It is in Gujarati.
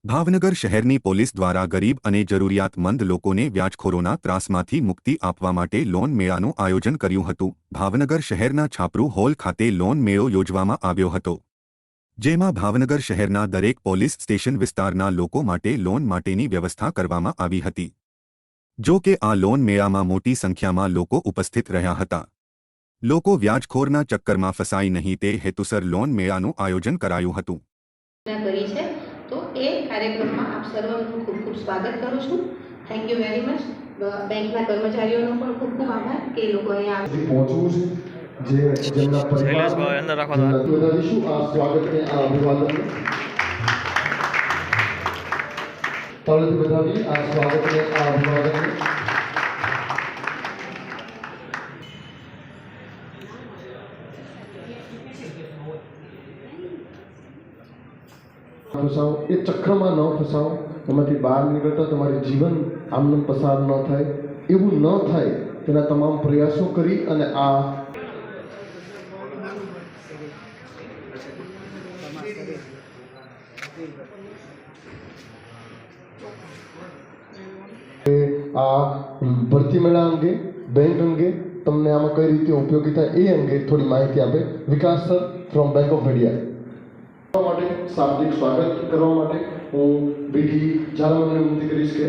ભાવનગર શહેરની પોલીસ દ્વારા ગરીબ અને જરૂરિયાતમંદ લોકોને વ્યાજખોરોના ત્રાસમાંથી મુક્તિ આપવા માટે લોન મેળાનું આયોજન કર્યું હતું। ભાવનગર શહેરના છાપરૂ હોલ ખાતે લોન મેળો યોજવામાં આવ્યો હતો, જેમાં ભાવનગર શહેરના દરેક પોલીસ સ્ટેશન વિસ્તારના લોકો માટે લોન માટેની વ્યવસ્થા કરવામાં આવી હતી। જો કે આ લોન મેળામાં મોટી સંખ્યામાં લોકો ઉપસ્થિત રહ્યા હતા। લોકો વ્યાજખોરના ચક્કરમાં ફસાય નહીં તે હેતુસર લોન મેળાનું આયોજન કરાયું હતું। तो ए कार्यक्रम में आप सर्वનું खूब खूब स्वागत करूँ छूँ। Thank you very much. બેંકના કર્મચારીઓનો પણ ખૂબ ખૂબ આભાર કે એ લોકો અહીંયા પહોંચવું છે જે જેમના પરિવારને અંદર રાખવા વધારીશું આ સ્વાગતને આ અભિવાદનને તાળીથી વધાવી આ સ્વાગતને આ અભિવાદનને ફસાવો એ ચક્રમાં ન ફસાવો, એમાંથી બહાર નીકળતા તમારું જીવન આમનું પસાર ન થાય, એવું ન થાય તેના તમામ પ્રયાસો કરી અને આ ભરતી મેળા અંગે બેંક અંગે તમને આમાં કઈ રીતે ઉપયોગી થાય એ અંગે થોડી માહિતી આપે Vikas sir from Bank of India માટે શાબ્દિક સ્વાગત કરવા માટે હું બીડી ઝાલાવાડને વિનંતી કરીશ કે